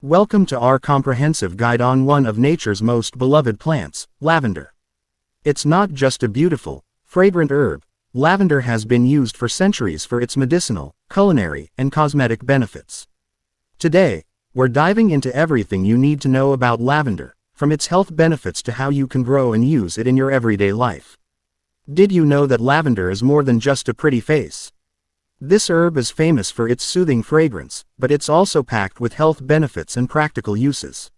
Welcome to our comprehensive guide on one of nature's most beloved plants, lavender. It's not just a beautiful, fragrant herb. Lavender has been used for centuries for its medicinal, culinary, and cosmetic benefits. Today, we're diving into everything you need to know about lavender, from its health benefits to how you can grow and use it in your everyday life. Did you know that lavender is more than just a pretty face? This herb is famous for its soothing fragrance, but it's also packed with health benefits and practical uses.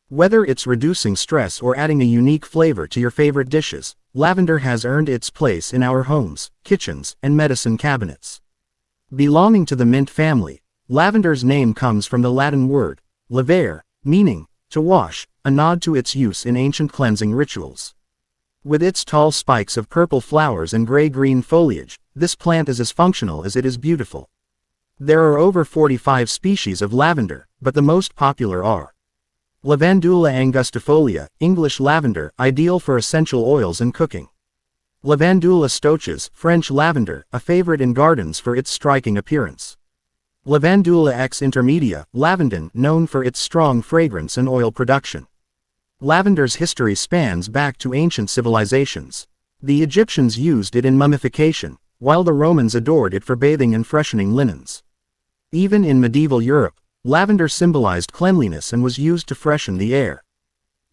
Whether it's reducing stress or adding a unique flavor to your favorite dishes, lavender has earned its place in our homes, kitchens, and medicine cabinets. Belonging to the mint family, lavender's name comes from the Latin word, lavare, meaning, to wash, a nod to its use in ancient cleansing rituals. With its tall spikes of purple flowers and gray-green foliage, this plant is as functional as it is beautiful. There are over 45 species of lavender, but the most popular are Lavandula angustifolia, English lavender, ideal for essential oils and cooking. Lavandula stoiches, French lavender, a favorite in gardens for its striking appearance. Lavandula X intermedia, lavandin, known for its strong fragrance and oil production. Lavender's history spans back to ancient civilizations. The Egyptians used it in mummification, while the Romans adored it for bathing and freshening linens. Even in medieval Europe, lavender symbolized cleanliness and was used to freshen the air.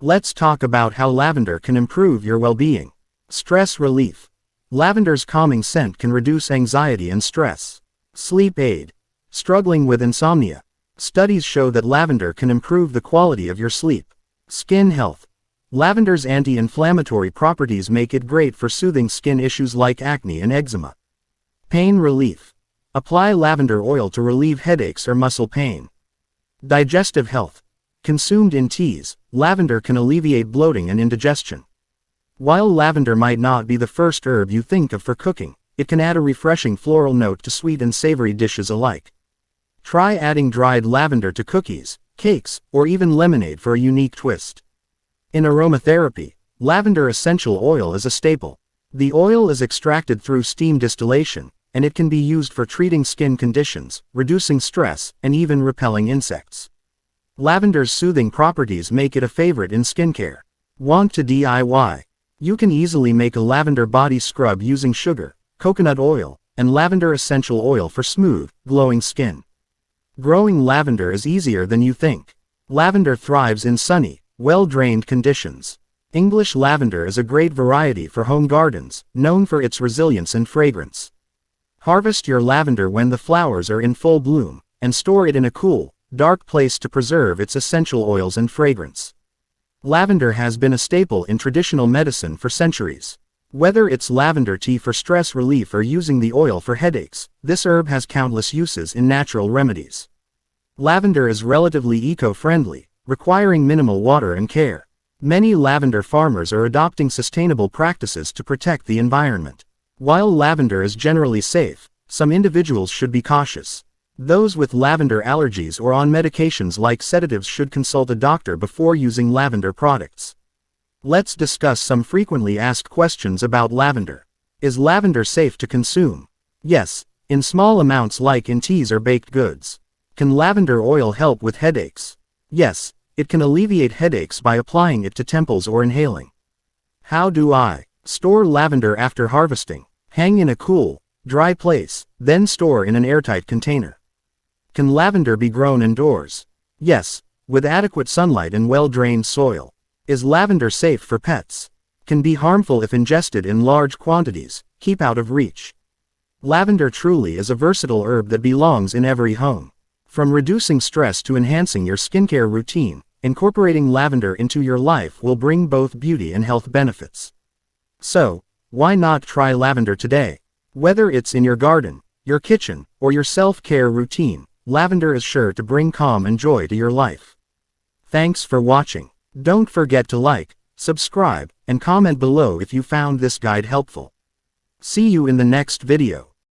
Let's talk about how lavender can improve your well-being. Stress relief. Lavender's calming scent can reduce anxiety and stress. Sleep aid. Struggling with insomnia? Studies show that lavender can improve the quality of your sleep. Skin health. Lavender's anti-inflammatory properties make it great for soothing skin issues like acne and eczema. Pain relief. Apply lavender oil to relieve headaches or muscle pain. Digestive health. Consumed in teas, lavender can alleviate bloating and indigestion. While lavender might not be the first herb you think of for cooking, it can add a refreshing floral note to sweet and savory dishes alike. Try adding dried lavender to cookies, cakes, or even lemonade for a unique twist. In aromatherapy, lavender essential oil is a staple. The oil is extracted through steam distillation, and it can be used for treating skin conditions, reducing stress, and even repelling insects. Lavender's soothing properties make it a favorite in skincare. Want to DIY? You can easily make a lavender body scrub using sugar, coconut oil, and lavender essential oil for smooth, glowing skin. Growing lavender is easier than you think. Lavender thrives in sunny, well-drained conditions. English lavender is a great variety for home gardens, known for its resilience and fragrance. Harvest your lavender when the flowers are in full bloom, and store it in a cool, dark place to preserve its essential oils and fragrance. Lavender has been a staple in traditional medicine for centuries. Whether it's lavender tea for stress relief or using the oil for headaches, this herb has countless uses in natural remedies. Lavender is relatively eco-friendly, requiring minimal water and care. Many lavender farmers are adopting sustainable practices to protect the environment. While lavender is generally safe, some individuals should be cautious. Those with lavender allergies or on medications like sedatives should consult a doctor before using lavender products. Let's discuss some frequently asked questions about lavender. Is lavender safe to consume? Yes, in small amounts like in teas or baked goods. Can lavender oil help with headaches? Yes, it can alleviate headaches by applying it to temples or inhaling. How do I store lavender after harvesting? Hang in a cool, dry place, then store in an airtight container. Can lavender be grown indoors? Yes, with adequate sunlight and well-drained soil. Is lavender safe for pets? Can be harmful if ingested in large quantities. Keep out of reach. Lavender truly is a versatile herb that belongs in every home. From reducing stress to enhancing your skincare routine, incorporating lavender into your life will bring both beauty and health benefits. So, why not try lavender today? Whether it's in your garden, your kitchen, or your self-care routine, lavender is sure to bring calm and joy to your life. Thanks for watching. Don't forget to like, subscribe, and comment below if you found this guide helpful. See you in the next video.